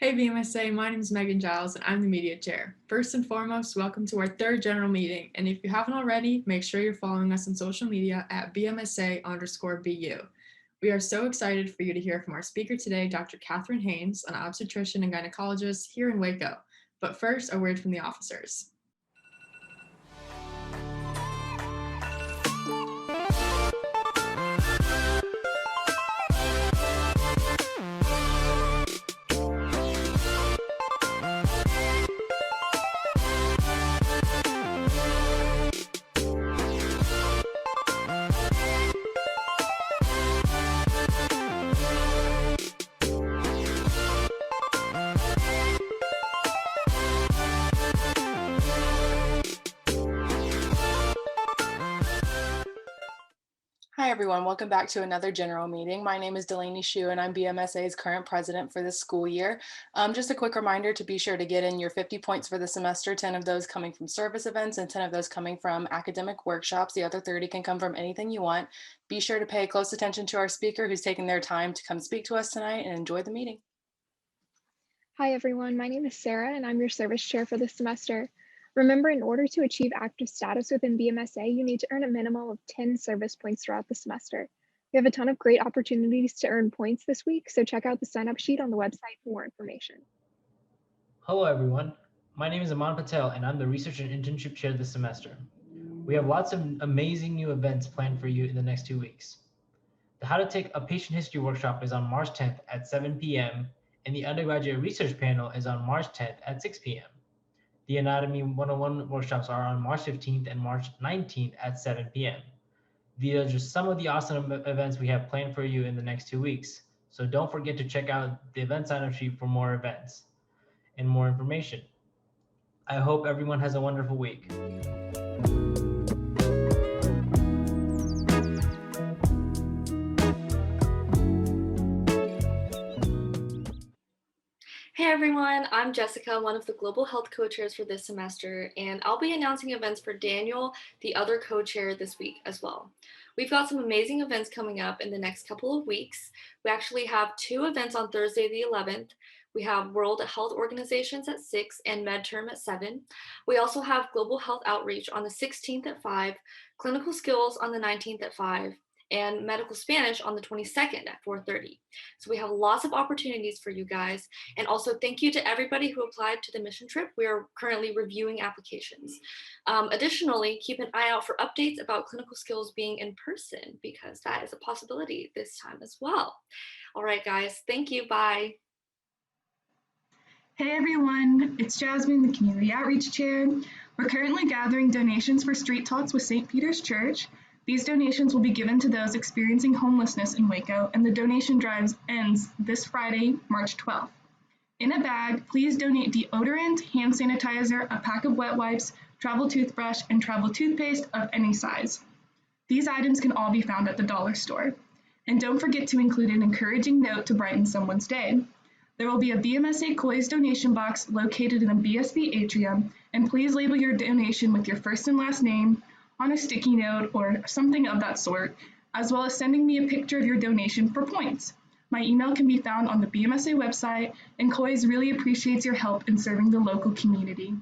Hey BMSA, my name is Megan Giles and I'm the media chair. First and foremost, welcome to our third general meeting. And if you haven't already, make sure you're following us on social media at BMSA_BU. We are so excited for you to hear from our speaker today, Dr. Catherine Haynes, an obstetrician and gynecologist here in Waco. But first, a word from the officers. Hi everyone, welcome back to another general meeting. My name is Delaney Hsu and I'm BMSA's current president for this school year. Just a quick reminder to be sure to get in your 50 points for the semester, 10 of those coming from service events and 10 of those coming from academic workshops. The other 30 can come from anything you want. Be sure to pay close attention to our speaker who's taking their time to come speak to us tonight, and enjoy the meeting. Hi everyone, my name is Sarah and I'm your service chair for this semester. Remember, in order to achieve active status within BMSA, you need to earn a minimum of 10 service points throughout the semester. We have a ton of great opportunities to earn points this week, so check out the sign-up sheet on the website for more information. Hello everyone, my name is Aman Patel and I'm the Research and Internship Chair this semester. We have lots of amazing new events planned for you in the next 2 weeks. The How to Take a Patient History workshop is on March 10th at 7 p.m. and the undergraduate research panel is on March 10th at 6 p.m. The Anatomy 101 workshops are on March 15th and March 19th at 7 p.m. These are just some of the awesome events we have planned for you in the next 2 weeks. So don't forget to check out the event sign-up sheet for more events and more information. I hope everyone has a wonderful week. Hey everyone, I'm Jessica, one of the Global Health Co-Chairs for this semester, and I'll be announcing events for Daniel, the other co-chair, this week as well. We've got some amazing events coming up in the next couple of weeks. We actually have 2 events on Thursday the 11th. We have World Health Organizations at 6 and MedTerm at 7. We also have Global Health Outreach on the 16th at 5, Clinical Skills on the 19th at 5, and Medical Spanish on the 22nd at 4:30. So we have lots of opportunities for you guys. And also thank you to everybody who applied to the mission trip. We are currently reviewing applications. Additionally, keep an eye out for updates about clinical skills being in person, because that is a possibility this time as well. All right, guys, thank you, bye. Hey everyone, it's Jasmine, the Community Outreach Chair. We're currently gathering donations for Street Talks with St. Peter's Church. These donations will be given to those experiencing homelessness in Waco, and the donation drive ends this Friday, March 12th. In a bag, please donate deodorant, hand sanitizer, a pack of wet wipes, travel toothbrush, and travel toothpaste of any size. These items can all be found at the dollar store. And don't forget to include an encouraging note to brighten someone's day. There will be a BMSA COIS donation box located in the BSB atrium, and please label your donation with your first and last name on a sticky note or something of that sort, as well as sending me a picture of your donation for points. My email can be found on the BMSA website, and COIS really appreciates your help in serving the local community.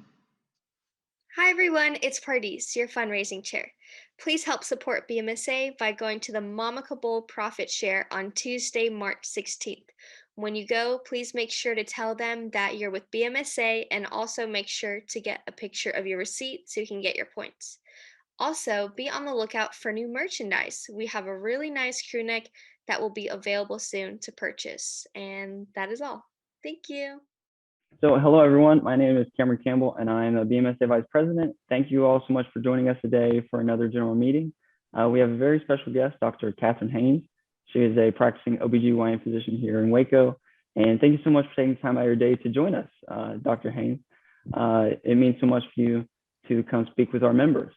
Hi everyone, it's Pardis, your fundraising chair. Please help support BMSA by going to the Mama Bowl Profit Share on Tuesday, March 16th. When you go, please make sure to tell them that you're with BMSA, and also make sure to get a picture of your receipt so you can get your points. Also, be on the lookout for new merchandise. We have a really nice crew neck that will be available soon to purchase. And that is all. Thank you. So hello everyone, my name is Cameron Campbell and I'm a BMSA Vice President. Thank you all so much for joining us today for another general meeting. We have a very special guest, Dr. Catherine Haynes. She is a practicing OBGYN physician here in Waco. And thank you so much for taking time out of your day to join us, Dr. Haynes. It means so much for you to come speak with our members.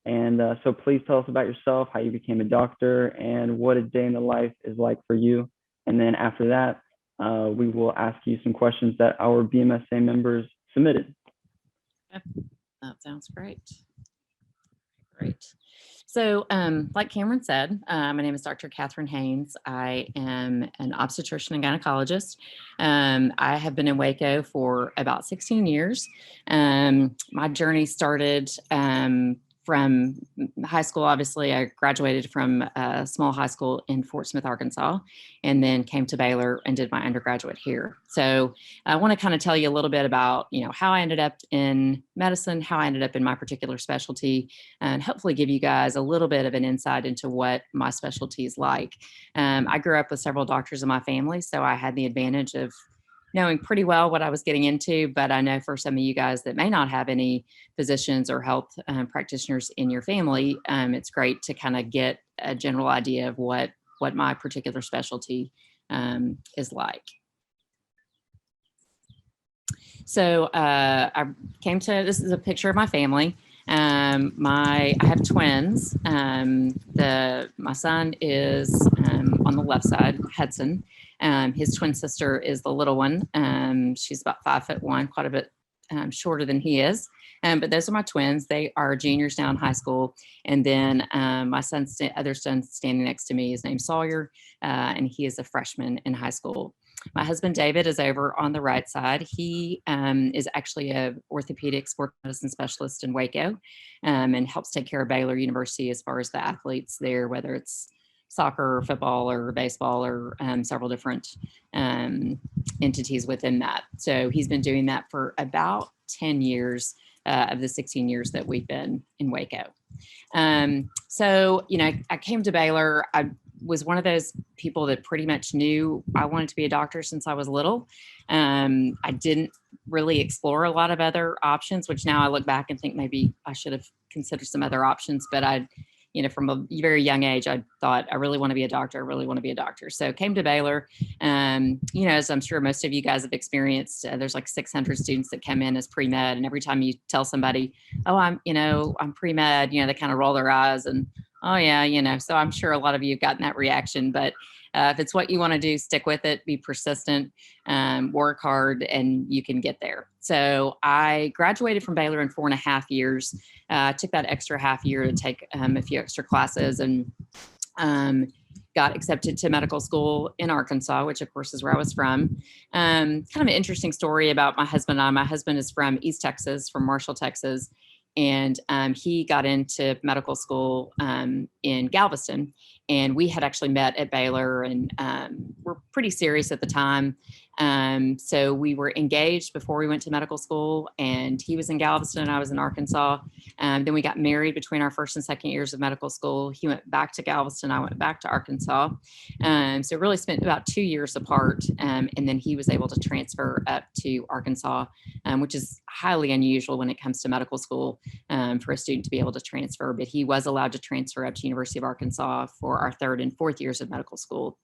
And so please tell us about yourself, how you became a doctor, and what a day in the life is like for you. And then after that, we will ask you some questions that our BMSA members submitted. Yep, that sounds great. Great. So like Cameron said, my name is Dr. Catherine Haynes. I am an obstetrician and gynecologist. I have been in Waco for about 16 years. My journey started from high school. Obviously, I graduated from a small high school in Fort Smith, Arkansas, and then came to Baylor and did my undergraduate here. So I want to kind of tell you a little bit about, how I ended up in medicine, how I ended up in my particular specialty, and hopefully give you guys a little bit of an insight into what my specialty is like. I grew up with several doctors in my family, so I had the advantage of knowing pretty well what I was getting into. But I know for some of you guys that may not have any physicians or health practitioners in your family, it's great to kind of get a general idea of what my particular specialty is like. So I came to, this is a picture of my family. I have twins. My son is on the left side, Hudson. His twin sister is the little one. She's about 5'1", quite a bit shorter than he is. But those are my twins. They are juniors now in high school. And then my other son standing next to me, his name's Sawyer, and he is a freshman in high school. My husband, David, is over on the right side. He is actually an orthopedic sports medicine specialist in Waco and helps take care of Baylor University as far as the athletes there, whether it's soccer or football or baseball or several different entities within that. So he's been doing that for about 10 years of the 16 years that we've been in Waco. So, I came to Baylor. I was one of those people that pretty much knew I wanted to be a doctor since I was little. I didn't really explore a lot of other options, which now I look back and think maybe I should have considered some other options, but from a very young age, I thought, I really want to be a doctor. I really want to be a doctor. So came to Baylor. As I'm sure most of you guys have experienced, there's like 600 students that come in as pre-med. And every time you tell somebody, oh, I'm pre-med, they kind of roll their eyes and, oh yeah, so I'm sure a lot of you have gotten that reaction, but if it's what you want to do, stick with it, be persistent, work hard, and you can get there. So I graduated from Baylor in 4.5 years. Took that extra half year to take a few extra classes and got accepted to medical school in Arkansas, which of course is where I was from. Kind of an interesting story about my husband and I. My husband is from East Texas, from Marshall, Texas. And he got into medical school in Galveston, and we had actually met at Baylor, and were pretty serious at the time. So we were engaged before we went to medical school, and he was in Galveston and I was in Arkansas. Then we got married between our first and second years of medical school. He went back to Galveston, I went back to Arkansas. So really spent about 2 years apart. And then he was able to transfer up to Arkansas, which is highly unusual when it comes to medical school for a student to be able to transfer. But he was allowed to transfer up to University of Arkansas for our third and fourth years of medical school.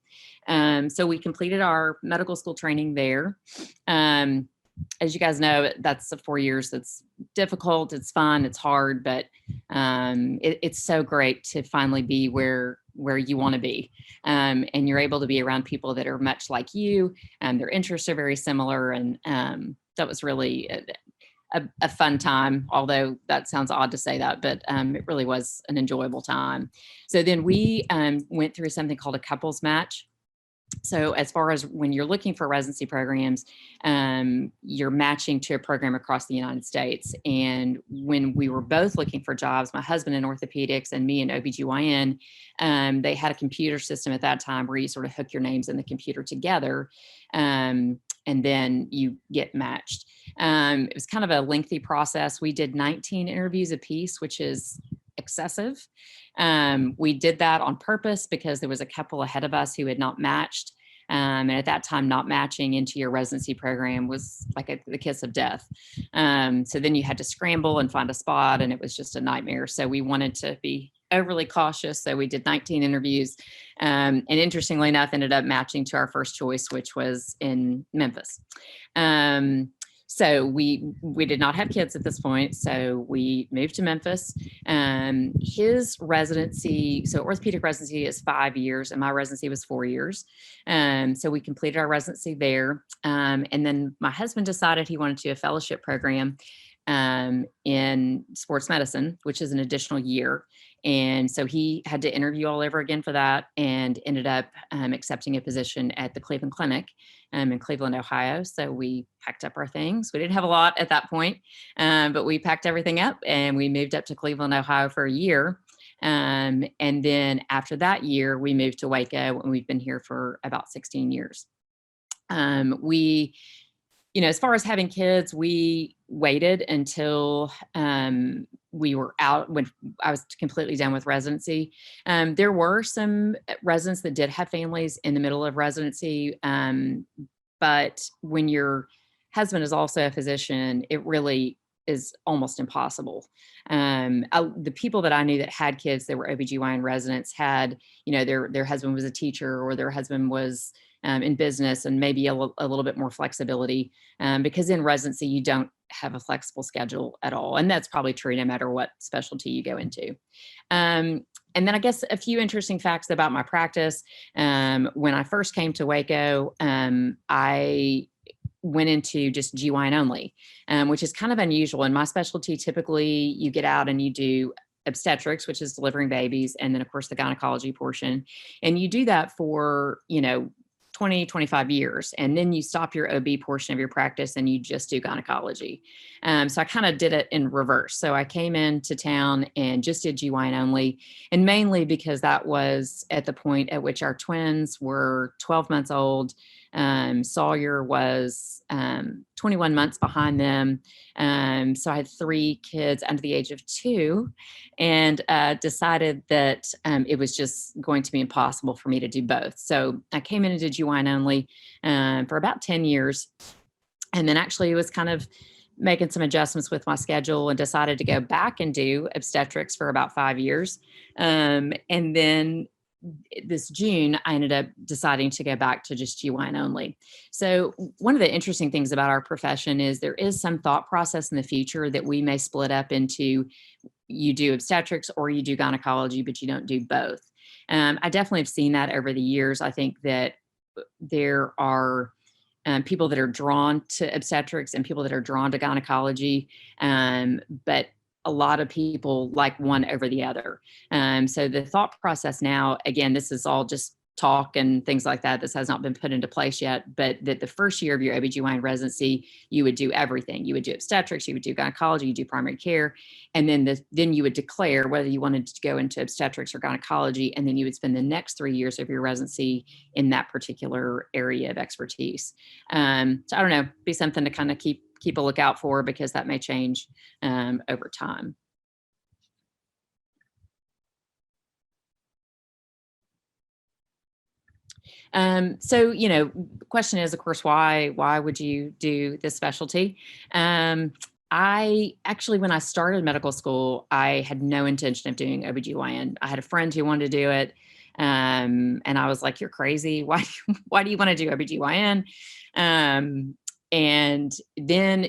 So we completed our medical school training there. As you guys know, that's the 4 years. That's difficult. It's fun. It's hard, but it's so great to finally be where you want to be. And you're able to be around people that are much like you, and their interests are very similar. And that was really a fun time, although that sounds odd to say that, but it really was an enjoyable time. So then we went through something called a couples match. So as far as when you're looking for residency programs, you're matching to a program across the United States. And when we were both looking for jobs, my husband in orthopedics and me in OBGYN, they had a computer system at that time where you sort of hook your names in the computer together. And then you get matched. It was kind of a lengthy process. We did 19 interviews apiece, which is excessive. We did that on purpose because there was a couple ahead of us who had not matched. And at that time, not matching into your residency program was like the kiss of death. So then you had to scramble and find a spot, and it was just a nightmare. So we wanted to be overly cautious. So we did 19 interviews. And interestingly enough, ended up matching to our first choice, which was in Memphis. So we did not have kids at this point. So we moved to Memphis. His residency, so orthopedic residency is 5 years and my residency was 4 years. So we completed our residency there. And then my husband decided he wanted to do a fellowship program in sports medicine, which is an additional year. And so he had to interview all over again for that and ended up accepting a position at the Cleveland Clinic in Cleveland, Ohio. So we packed up our things. We didn't have a lot at that point, but we packed everything up and we moved up to Cleveland, Ohio for a year. And then after that year, we moved to Waco, and we've been here for about 16 years. We, as far as having kids, we waited until we were out when I was completely done with residency. There were some residents that did have families in the middle of residency. But when your husband is also a physician, it really is almost impossible. The people that I knew that had kids that were OBGYN residents had, their husband was a teacher or their husband was in business, and maybe a little bit more flexibility, because in residency, you don't have a flexible schedule at all. And that's probably true no matter what specialty you go into. And then I guess a few interesting facts about my practice. When I first came to Waco, I went into just GYN only, which is kind of unusual. In my specialty, typically you get out and you do obstetrics, which is delivering babies, and then of course the gynecology portion. And you do that for, 20, 25 years. And then you stop your OB portion of your practice and you just do gynecology. So I kind of did it in reverse. So I came into town and just did GYN only, and mainly because that was at the point at which our twins were 12 months old. Sawyer was 21 months behind them. So I had 3 kids under the age of 2, and decided that it was just going to be impossible for me to do both. So I came in and did GYN only for about 10 years. And then actually was kind of making some adjustments with my schedule and decided to go back and do obstetrics for about 5 years. And then this June, I ended up deciding to go back to just GYN only. So one of the interesting things about our profession is there is some thought process in the future that we may split up into, you do obstetrics or you do gynecology, but you don't do both. I definitely have seen that over the years. I think that there are people that are drawn to obstetrics and people that are drawn to gynecology, but a lot of people like one over the other. So the thought process now, again, this is all just talk and things like that. This has not been put into place yet, but that the first year of your OBGYN residency, you would do everything. You would do obstetrics, you would do gynecology, you do primary care, and then you would declare whether you wanted to go into obstetrics or gynecology, and then you would spend the next 3 years of your residency in that particular area of expertise. So I don't know, be something to kind of keep a lookout for, because that may change over time. So, the question is, of course, why would you do this specialty? I actually, when I started medical school, I had no intention of doing OBGYN. I had a friend who wanted to do it. And I was like, you're crazy. Why do you want to do OBGYN? And then,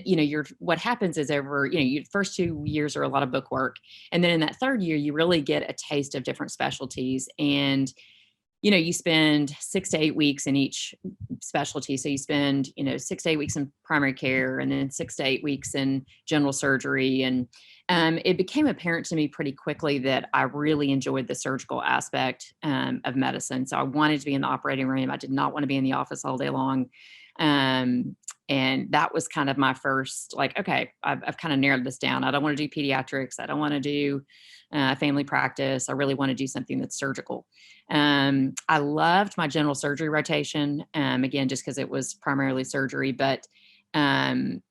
what happens is over, your first 2 years are a lot of book work. And then in that third year, you really get a taste of different specialties. And, you spend 6 to 8 weeks in each specialty. So you spend, 6 to 8 weeks in primary care, and then 6 to 8 weeks in general surgery. And it became apparent to me pretty quickly that I really enjoyed the surgical aspect of medicine. So I wanted to be in the operating room. I did not want to be in the office all day long. And that was kind of my first, okay, I've kind of narrowed this down. I don't want to do pediatrics. I don't want to do family practice. I really want to do something that's surgical. I loved my general surgery rotation, again, just because it was primarily surgery. But when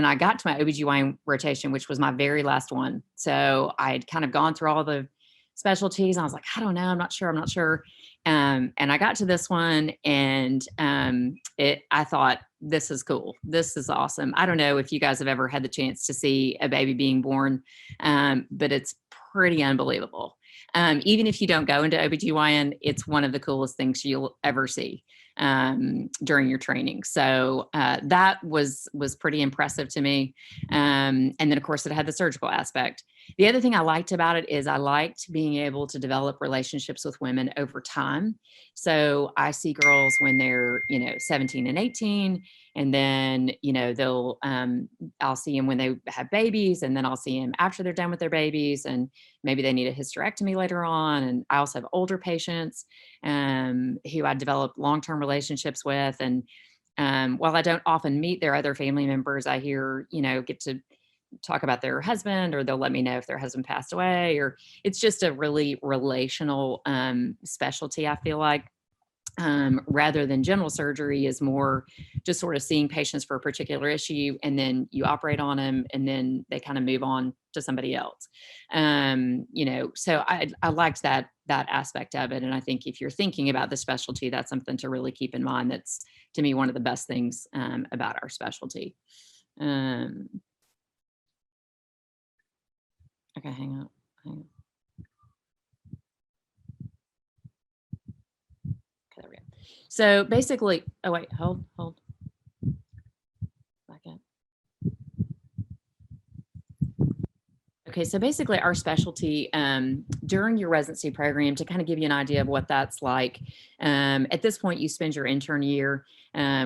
I got to my OBGYN rotation, which was my very last one, so I had kind of gone through all the specialties. And I was like, I don't know, I'm not sure. And I got to this one, and I thought, this is cool. This is awesome. I don't know if you guys have ever had the chance to see a baby being born, but it's pretty unbelievable. Even if you don't go into OBGYN, it's one of the coolest things you'll ever see during your training. So that was pretty impressive to me. And then of course it had the surgical aspect. The other thing I liked about it is I liked being able to develop relationships with women over time. So I see girls when they're, 17 and 18, and then, I'll see them when they have babies, and then I'll see them after they're done with their babies, and maybe they need a hysterectomy later on. And I also have older patients who I develop long-term relationships with. And while I don't often meet their other family members, I hear, get to talk about their husband, or they'll let me know if their husband passed away, or it's just a really relational specialty, I feel like. Rather than general surgery is more just sort of seeing patients for a particular issue, and then you operate on them, and then they kind of move on to somebody else. So I liked that aspect of it. And I think if you're thinking about the specialty, that's something to really keep in mind. That's, to me, one of the best things about our specialty. Okay, hang on. Okay, there we go. So basically, oh wait, hold. Back up. Okay, so basically our specialty during your residency program, to kind of give you an idea of what that's like, at this point you spend your intern year,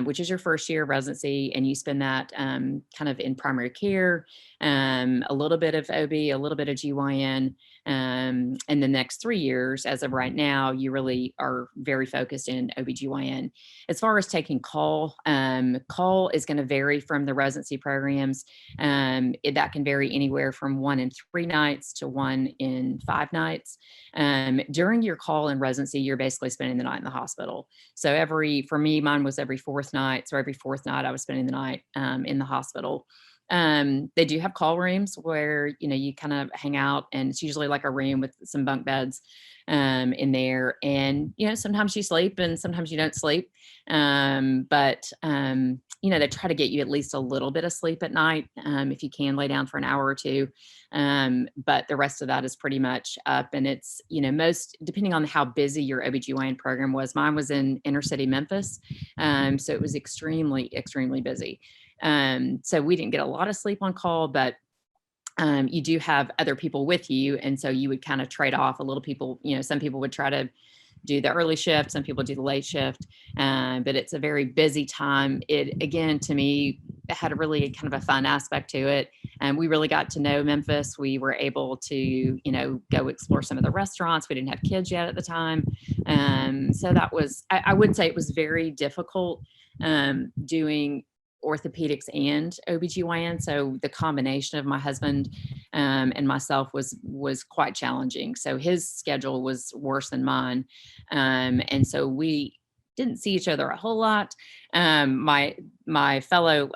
which is your first year of residency, and you spend that kind of in primary care, a little bit of OB, a little bit of GYN, and the next 3 years, as of right now, you really are very focused in OBGYN. As far as taking call is going to vary from the residency programs. That can vary anywhere from 1 in 3 nights to 1 in 5 nights. During your call in residency, you're basically spending the night in the hospital. So for me, mine was every 4th night. So every 4th night I was spending the night in the hospital. They do have call rooms where, you kind of hang out, and it's usually like a room with some bunk beds in there. And, sometimes you sleep and sometimes you don't sleep. But they try to get you at least a little bit of sleep at night if you can lay down for an hour or two. But the rest of that is pretty much up. And it's, most depending on how busy your OBGYN program was. Mine was in inner city Memphis. So it was extremely, extremely busy. So we didn't get a lot of sleep on call, but you do have other people with you. And so you would kind of trade off a little. People, some people would try to do the early shift, some people do the late shift, but it's a very busy time. It, again, to me, had a really kind of a fun aspect to it. And we really got to know Memphis. We were able to, go explore some of the restaurants. We didn't have kids yet at the time. So that was, I would say it was very difficult doing orthopedics and OBGYN. So the combination of my husband and myself was quite challenging. So his schedule was worse than mine. And so we didn't see each other a whole lot. My fellow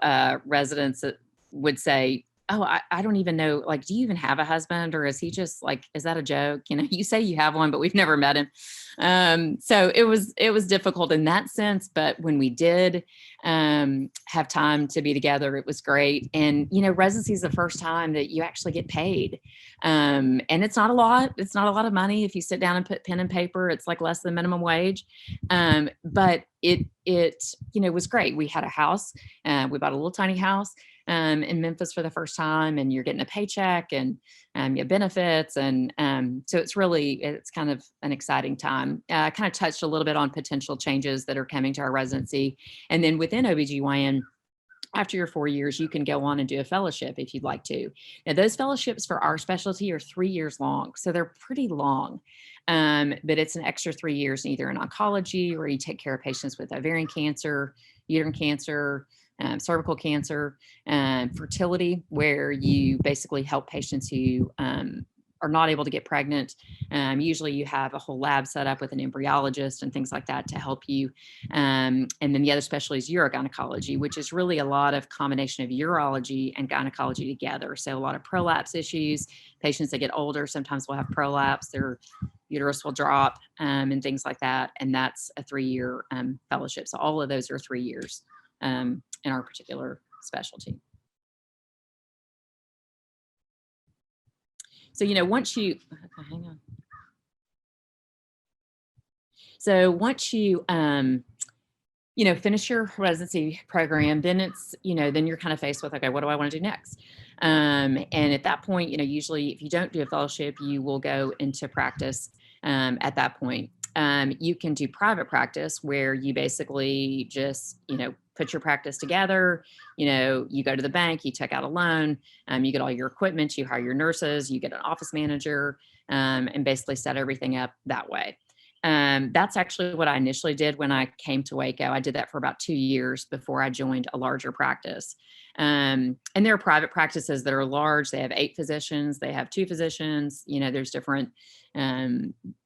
residents would say, "Oh, I don't even know, like, do you even have a husband, or is he just like, is that a joke? You say you have one, but we've never met him." So it was difficult in that sense. But when we did have time to be together, it was great. And, residency is the first time that you actually get paid. And it's not a lot. It's not a lot of money. If you sit down and put pen and paper, it's like less than minimum wage. But it was great. We had a house. We bought a little tiny house in Memphis for the first time, and you're getting a paycheck and you have benefits. And so it's kind of an exciting time. I kind of touched a little bit on potential changes that are coming to our residency. And then within OBGYN, after your 4 years, you can go on and do a fellowship if you'd like to. Now, those fellowships for our specialty are 3 years long, so they're pretty long. But it's an extra 3 years, either in oncology, where you take care of patients with ovarian cancer, uterine cancer, cervical cancer, fertility, where you basically help patients who are not able to get pregnant. Usually you have a whole lab set up with an embryologist and things like that to help you. And then the other specialty is urogynecology, which is really a lot of combination of urology and gynecology together. So a lot of prolapse issues. Patients that get older sometimes will have prolapse, their uterus will drop, and things like that. And that's a 3-year fellowship. So all of those are 3 years in our particular specialty. So, once you, hang on. So once you finish your residency program, then it's, then you're kind of faced with, okay, what do I want to do next? And at that point, usually if you don't do a fellowship, you will go into practice at that point. You can do private practice where you basically just, put your practice together, you go to the bank, you take out a loan, you get all your equipment, you hire your nurses, you get an office manager, and basically set everything up that way. That's actually what I initially did when I came to Waco. I did that for about 2 years before I joined a larger practice. And there are private practices that are large. They have 8 physicians, they have 2 physicians, there's different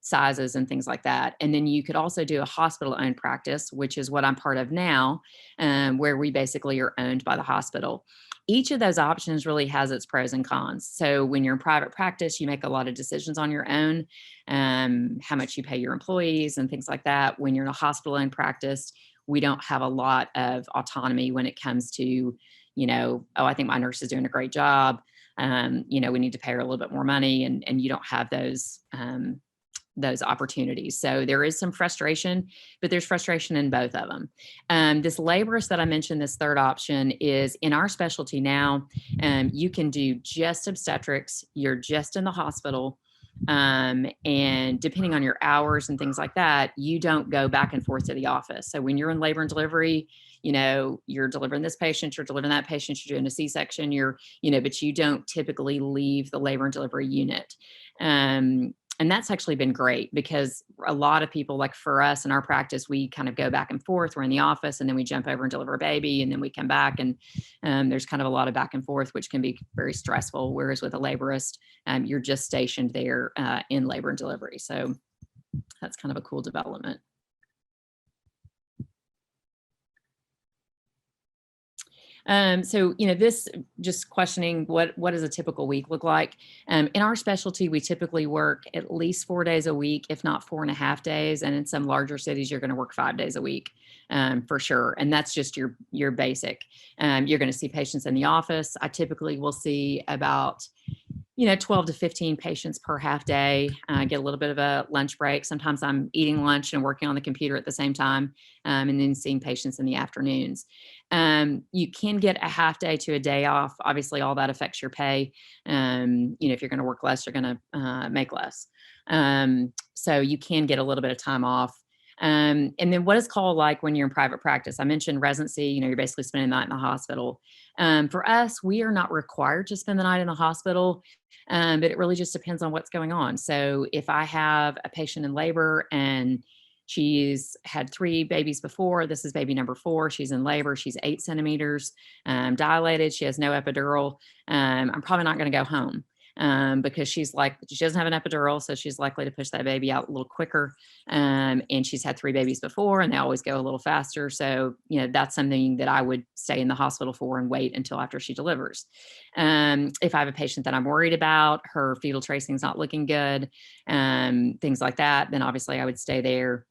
sizes and things like that. And then you could also do a hospital owned practice, which is what I'm part of now, where we basically are owned by the hospital. Each of those options really has its pros and cons. So when you're in private practice, you make a lot of decisions on your own, how much you pay your employees and things like that. When you're in a hospital owned practice, we don't have a lot of autonomy when it comes to, I think my nurse is doing a great job. We need to pay her a little bit more money, and you don't have those opportunities. So there is some frustration, but there's frustration in both of them. This laborist that I mentioned, this third option, is in our specialty now. You can do just obstetrics. You're just in the hospital. And depending on your hours and things like that, you don't go back and forth to the office. So when you're in labor and delivery, you're delivering this patient, you're delivering that patient, you're doing a C-section, but you don't typically leave the labor and delivery unit. And that's actually been great because a lot of people, like for us in our practice, we kind of go back and forth. We're in the office and then we jump over and deliver a baby and then we come back, and there's kind of a lot of back and forth, which can be very stressful. Whereas with a laborist, you're just stationed there in labor and delivery. So that's kind of a cool development. So, this just questioning what does a typical week look like? In our specialty, we typically work at least 4 days a week, if not 4.5 days. And in some larger cities, you're going to work 5 days a week for sure. And that's just your basic. You're going to see patients in the office. I typically will see about 12 to 15 patients per half day, get a little bit of a lunch break. Sometimes I'm eating lunch and working on the computer at the same time, and then seeing patients in the afternoons. You can get a half day to a day off. Obviously, all that affects your pay. If you're going to work less, you're going to make less. So you can get a little bit of time off. And then what is called like when you're in private practice? I mentioned residency, you're basically spending the night in the hospital. For us, we are not required to spend the night in the hospital, but it really just depends on what's going on. So if I have a patient in labor and she's had 3 babies before, this is baby number 4, she's in labor, she's 8 centimeters dilated, she has no epidural, I'm probably not going to go home. Because she doesn't have an epidural, so she's likely to push that baby out a little quicker. And she's had 3 babies before, and they always go a little faster. So, that's something that I would stay in the hospital for and wait until after she delivers. If I have a patient that I'm worried about, her fetal tracing is not looking good, things like that, then obviously I would stay there.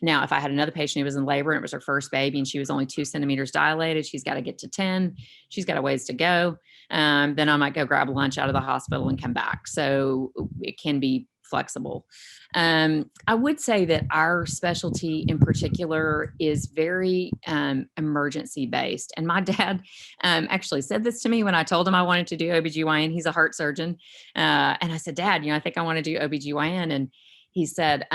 Now, if I had another patient who was in labor and it was her first baby and she was only 2 centimeters dilated, she's got to get to 10, she's got a ways to go, then I might go grab lunch out of the hospital and come back. So it can be flexible. I would say that our specialty in particular is very emergency based. And my dad actually said this to me when I told him I wanted to do OBGYN. He's a heart surgeon. And I said, Dad, I think I want to do OBGYN. And he said,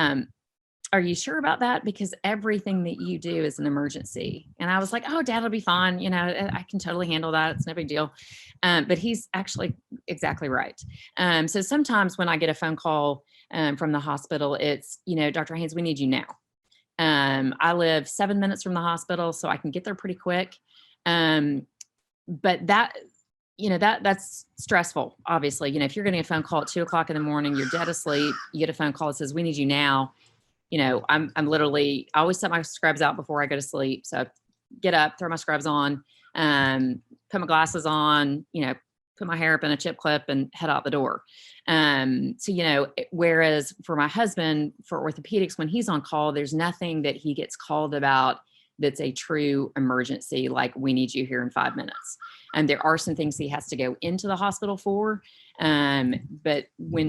are you sure about that? Because everything that you do is an emergency. And I was like, oh, Dad, it'll be fine. I can totally handle that. It's no big deal. But he's actually exactly right. So sometimes when I get a phone call from the hospital, it's, Dr. Haynes, we need you now. I live 7 minutes from the hospital, so I can get there pretty quick. But that's stressful, obviously. If you're getting a phone call at 2 o'clock in the morning, you're dead asleep, you get a phone call that says, we need you now. I'm literally, I always set my scrubs out before I go to sleep. So I get up, throw my scrubs on, put my glasses on, put my hair up in a chip clip and head out the door. Whereas for my husband, for orthopedics, when he's on call, there's nothing that he gets called about that's a true emergency, like we need you here in 5 minutes. And there are some things he has to go into the hospital for. But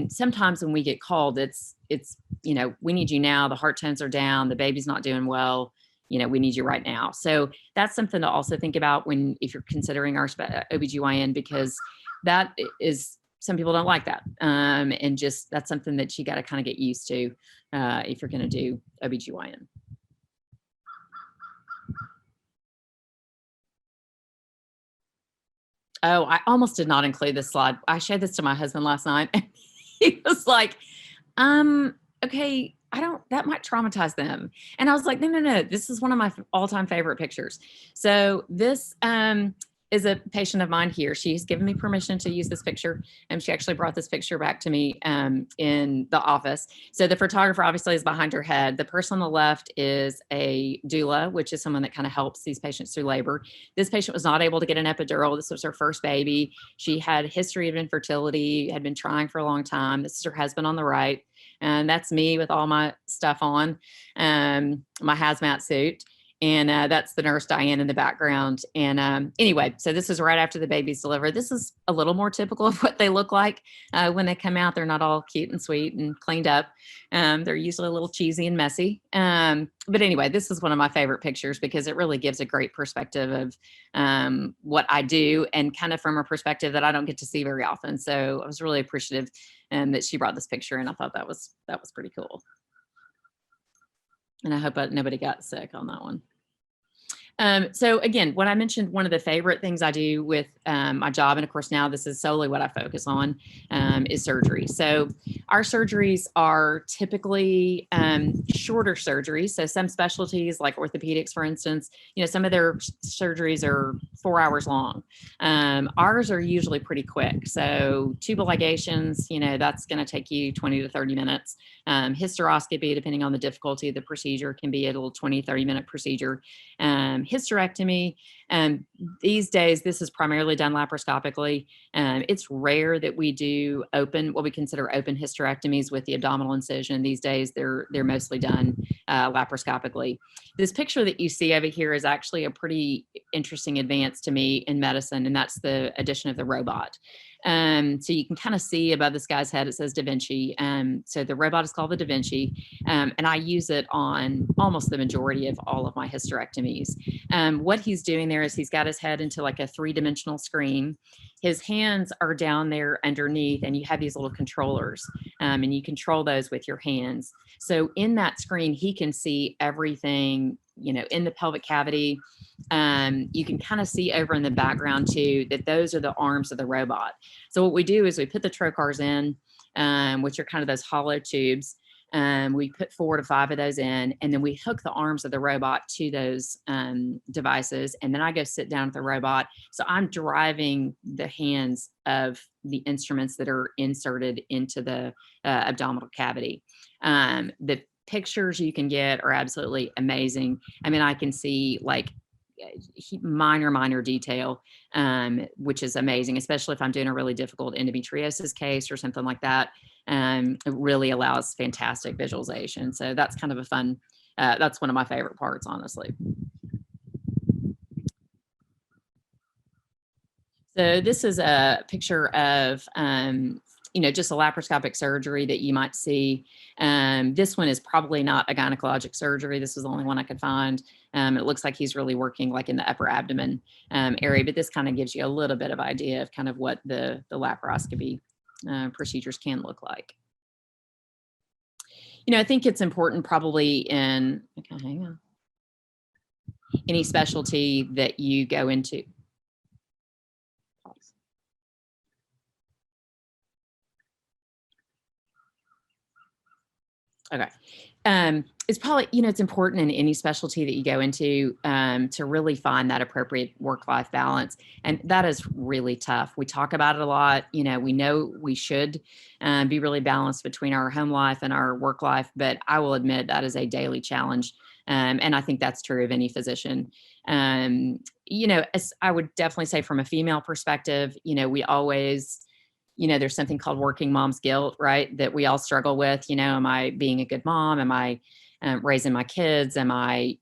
sometimes when we get called, it's, we need you now, the heart tones are down, the baby's not doing well, we need you right now. So that's something to also think about if you're considering our OBGYN, because that is, some people don't like that. And just, that's something that you got to kind of get used to if you're going to do OBGYN. Oh, I almost did not include this slide. I showed this to my husband last night. And he was like, okay, that might traumatize them. And I was like, no. This is one of my all-time favorite pictures. So this is a patient of mine here. She's given me permission to use this picture. And she actually brought this picture back to me in the office. So the photographer obviously is behind her head. The person on the left is a doula, which is someone that kind of helps these patients through labor. This patient was not able to get an epidural. This was her first baby. She had a history of infertility, had been trying for a long time. This is her husband on the right. And that's me with all my stuff on, my hazmat suit. And that's the nurse Diane in the background. And anyway, so this is right after the baby's delivered. This is a little more typical of what they look like when they come out. They're not all cute and sweet and cleaned up. They're usually a little cheesy and messy. But anyway, this is one of my favorite pictures because it really gives a great perspective of what I do, and kind of from a perspective that I don't get to see very often. So I was really appreciative that she brought this picture, and I thought that was pretty cool. And I hope nobody got sick on that one. So again, when I mentioned one of the favorite things I do with my job, and of course now this is solely what I focus on, is surgery. So our surgeries are typically shorter surgeries. So some specialties like orthopedics, for instance, some of their surgeries are 4 hours long. Ours are usually pretty quick. So tubal ligations, that's going to take you 20 to 30 minutes. Hysteroscopy, depending on the difficulty of the procedure, can be a little 20, 30-minute procedure. Hysterectomy, these days, this is primarily done laparoscopically. It's rare that we do what we consider open hysterectomies with the abdominal incision. These days, they're mostly done laparoscopically. This picture that you see over here is actually a pretty interesting advance to me in medicine, and that's the addition of the robot. So you can kind of see above this guy's head, it says Da Vinci. So the robot is called the Da Vinci, and I use it on almost the majority of all of my hysterectomies. What he's doing there is he's got his head into like a 3-dimensional screen. His hands are down there underneath, and you have these little controllers, and you control those with your hands. So in that screen, he can see everything, in the pelvic cavity. You can kind of see over in the background too, that those are the arms of the robot. So what we do is we put the trocars in, which are kind of those hollow tubes. We put 4 to 5 of those in, and then we hook the arms of the robot to those devices. And then I go sit down with the robot. So I'm driving the hands of the instruments that are inserted into the abdominal cavity. The pictures you can get are absolutely amazing. I mean, I can see like minor detail, which is amazing, especially if I'm doing a really difficult endometriosis case or something like that. It really allows fantastic visualization. So that's kind of a fun, that's one of my favorite parts, honestly. So this is a picture of, just a laparoscopic surgery that you might see. This one is probably not a gynecologic surgery. This was the only one I could find. It looks like he's really working like in the upper abdomen area, but this kind of gives you a little bit of idea of kind of what the laparoscopy procedures can look like. I think it's important probably in, okay, hang on, any specialty that you go into. Okay. It's probably, it's important in any specialty that you go into to really find that appropriate work-life balance. And that is really tough. We talk about it a lot. We know we should be really balanced between our home life and our work life, but I will admit that is a daily challenge. And I think that's true of any physician. As I would definitely say from a female perspective, we always, there's something called working mom's guilt, right? That we all struggle with. Am I being a good mom? Am I raising my kids? Am I,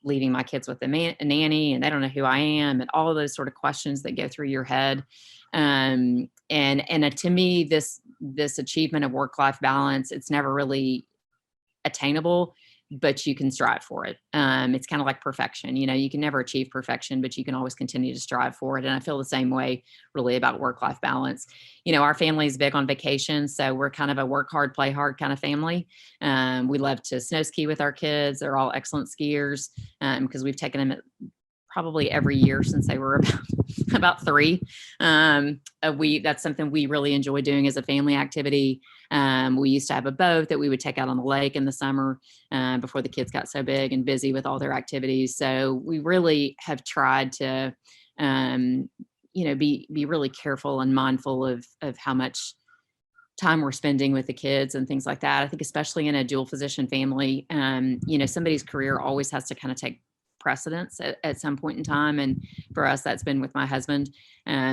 leaving my kids with a nanny and they don't know who I am? And all of those sort of questions that go through your head. And to me, this achievement of work-life balance, it's never really attainable but you can strive for it. It's kind of like perfection. You can never achieve perfection, but you can always continue to strive for it. And I feel the same way really about work-life balance. Our family is big on vacation, so we're kind of a work hard, play hard kind of family. We love to snow ski with our kids. They're all excellent skiers because we've taken them probably every year since they were about 3. That's something we really enjoy doing as a family activity. We used to have a boat that we would take out on the lake in the summer before the kids got so big and busy with all their activities. So we really have tried to, be really careful and mindful of how much time we're spending with the kids and things like that. I think especially in a dual physician family, somebody's career always has to kind of take precedence at some point in time. And for us, that's been with my husband.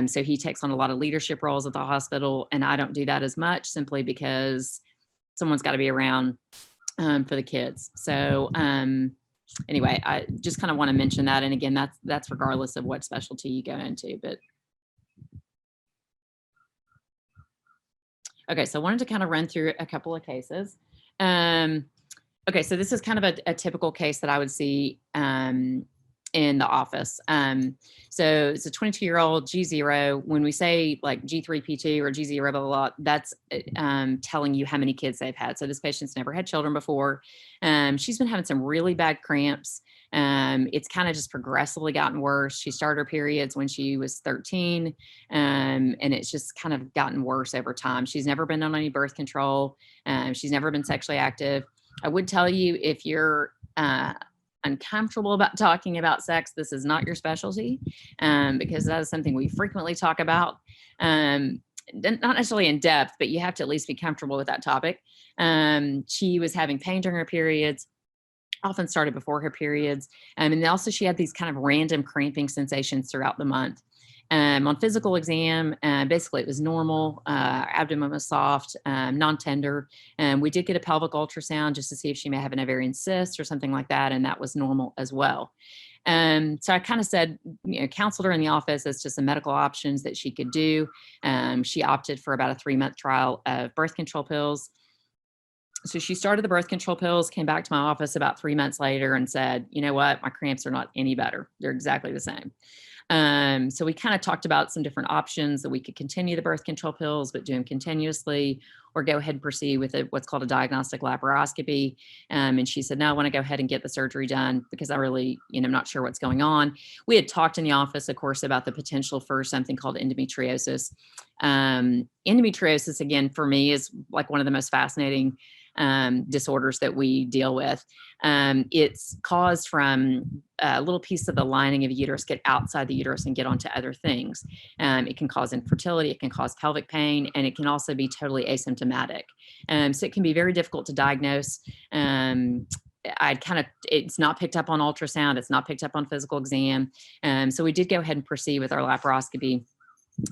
So he takes on a lot of leadership roles at the hospital, and I don't do that as much simply because someone's got to be around for the kids. So anyway, I just kind of want to mention that. And again, that's regardless of what specialty you go into. But okay, so I wanted to kind of run through a couple of cases. Okay, so this is kind of a typical case that I would see in the office. So it's a 22-year-old G0. When we say like G3P2 or G0, blah, blah, blah, that's telling you how many kids they've had. So this patient's never had children before. She's been having some really bad cramps. It's kind of just progressively gotten worse. She started her periods when she was 13, and it's just kind of gotten worse over time. She's never been on any birth control. She's never been sexually active. I would tell you, if you're uncomfortable about talking about sex, this is not your specialty, because that is something we frequently talk about. Not necessarily in depth, but you have to at least be comfortable with that topic. She was having pain during her periods, often started before her periods. And also she had these kind of random cramping sensations throughout the month. On physical exam, basically it was normal. Abdomen was soft, non-tender. We did get a pelvic ultrasound just to see if she may have an ovarian cyst or something like that, and that was normal as well. So I kind of said, counseled her in the office as to some medical options that she could do. She opted for about a 3-month trial of birth control pills. So she started the birth control pills, came back to my office about 3 months later and said, you know what, my cramps are not any better. They're exactly the same. So we kind of talked about some different options that we could continue the birth control pills, but do them continuously, or go ahead and proceed with what's called a diagnostic laparoscopy. And she said, no, I want to go ahead and get the surgery done because I really, I'm not sure what's going on. We had talked in the office, of course, about the potential for something called endometriosis. Endometriosis, again, for me is like one of the most fascinating disorders that we deal with. It's caused from a little piece of the lining of the uterus get outside the uterus and get onto other things. It can cause infertility, it can cause pelvic pain, and it can also be totally asymptomatic. So it can be very difficult to diagnose. It's not picked up on ultrasound, it's not picked up on physical exam. So we did go ahead and proceed with our laparoscopy.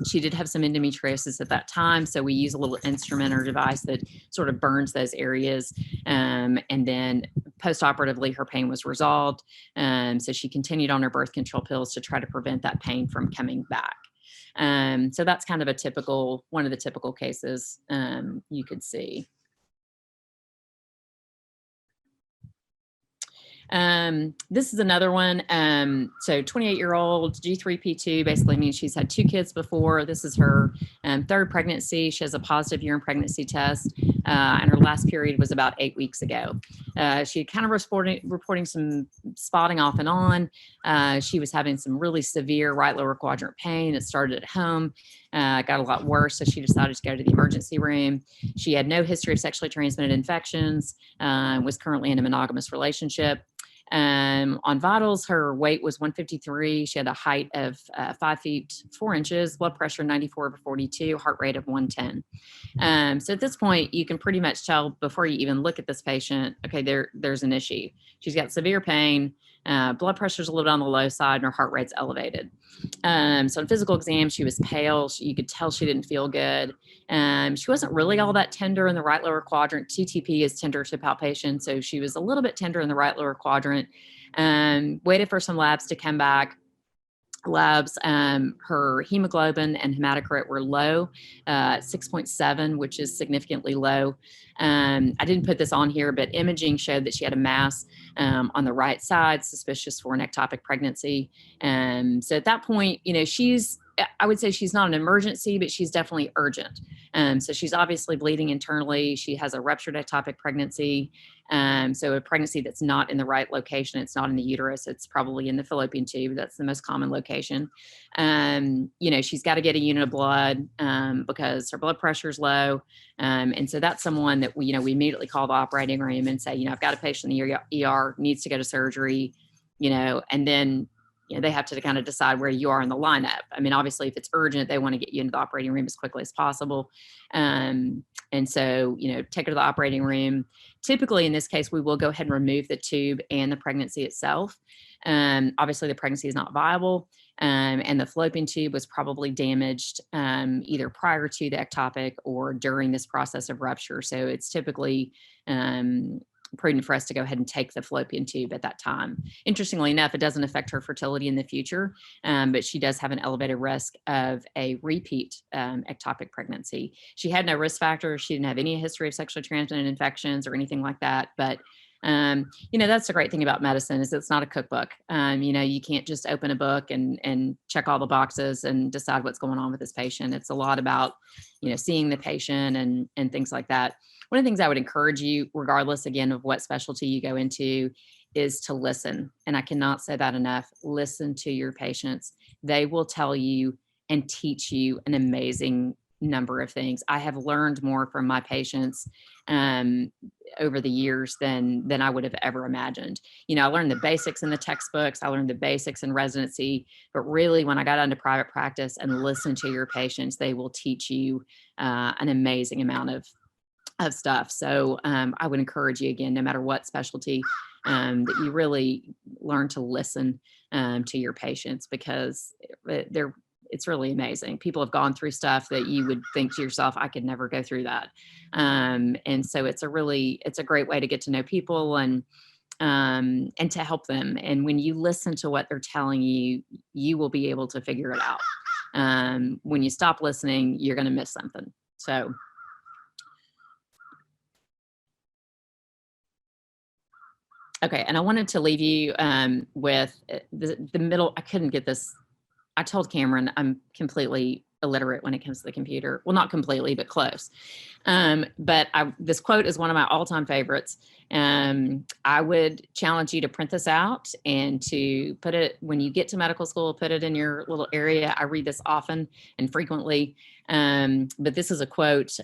She did have some endometriosis at that time, so we use a little instrument or device that sort of burns those areas. And then post-operatively, her pain was resolved. So she continued on her birth control pills to try to prevent that pain from coming back. So that's kind of one of the typical cases you could see. This is another one. So 28-year-old G3P2 basically means she's had 2 kids before. This is her 3rd pregnancy. She has a positive urine pregnancy test, and her last period was about 8 weeks ago. She kind of reporting some spotting off and on. She was having some really severe right lower quadrant pain. It started at home, got a lot worse, so she decided to go to the emergency room. She had no history of sexually transmitted infections, was currently in a monogamous relationship. On vitals, her weight was 153. She had a height of 5 feet 4 inches, blood pressure 94/42, heart rate of 110. So at this point, you can pretty much tell before you even look at this patient, okay, there's an issue. She's got severe pain. Blood pressure's a little bit on the low side, and her heart rate's elevated. So in physical exam, she was pale. You could tell she didn't feel good. She wasn't really all that tender in the right lower quadrant. TTP is tender to palpation, so she was a little bit tender in the right lower quadrant. Waited for some labs to come back. labs. Her hemoglobin and hematocrit were low, 6.7, which is significantly low. I didn't put this on here, but imaging showed that she had a mass on the right side, suspicious for an ectopic pregnancy. So at that point, I would say she's not an emergency, but she's definitely urgent. So she's obviously bleeding internally. She has a ruptured ectopic pregnancy. So a pregnancy that's not in the right location. It's not in the uterus. It's probably in the fallopian tube. That's the most common location. She's got to get a unit of blood because her blood pressure is low. And so that's someone that we immediately call the operating room and say, I've got a patient in the ER, needs to go to surgery, and then they have to kind of decide where you are in the lineup. I mean, obviously, if it's urgent, they want to get you into the operating room as quickly as possible. And so, take her to the operating room. Typically, in this case, we will go ahead and remove the tube and the pregnancy itself. Obviously, the pregnancy is not viable. And the fallopian tube was probably damaged either prior to the ectopic or during this process of rupture. So it's typically prudent for us to go ahead and take the fallopian tube at that time. Interestingly enough, it doesn't affect her fertility in the future, but she does have an elevated risk of a repeat ectopic pregnancy. She had no risk factors. She didn't have any history of sexually transmitted infections or anything like that. But that's the great thing about medicine is it's not a cookbook. You can't just open a book and check all the boxes and decide what's going on with this patient. It's a lot about, seeing the patient and things like that. One of the things I would encourage you, regardless again of what specialty you go into, is to listen. And I cannot say that enough. Listen to your patients. They will tell you and teach you an amazing number of things. I have learned more from my patients over the years than I would have ever imagined. I learned the basics in the textbooks. I learned the basics in residency, but really when I got into private practice and listened to your patients, they will teach you an amazing amount of stuff. So I would encourage you again, no matter what specialty, that you really learn to listen to your patients because it's really amazing. People have gone through stuff that you would think to yourself, I could never go through that. And so it's a great way to get to know people and to help them. And when you listen to what they're telling you, you will be able to figure it out. When you stop listening, you're going to miss something. So okay, and I wanted to leave you with the middle. I couldn't get this. I told Cameron I'm completely illiterate when it comes to the computer. Well, not completely, but close. But this quote is one of my all-time favorites. I would challenge you to print this out and to put it, when you get to medical school, put it in your little area. I read this often and frequently. But this is a quote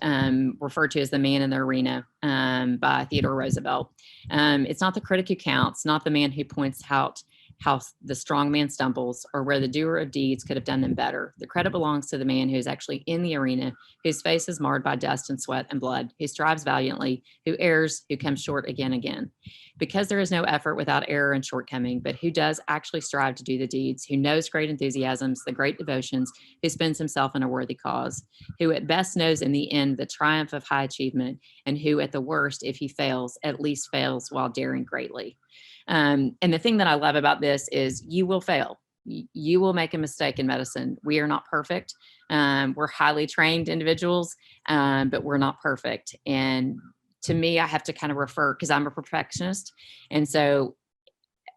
referred to as the man in the arena by Theodore Roosevelt. It's not the critic who counts, not the man who points out how the strong man stumbles or where the doer of deeds could have done them better. The credit belongs to the man who is actually in the arena, whose face is marred by dust and sweat and blood, who strives valiantly, who errs, who comes short again. Because there is no effort without error and shortcoming, but who does actually strive to do the deeds, who knows great enthusiasms, the great devotions, who spends himself in a worthy cause, who at best knows in the end the triumph of high achievement, and who at the worst, if he fails, at least fails while daring greatly. And the thing that I love about this is you will fail. You will make a mistake in medicine. We are not perfect. We're highly trained individuals, but we're not perfect. And to me, I have to kind of refer, because I'm a perfectionist. And so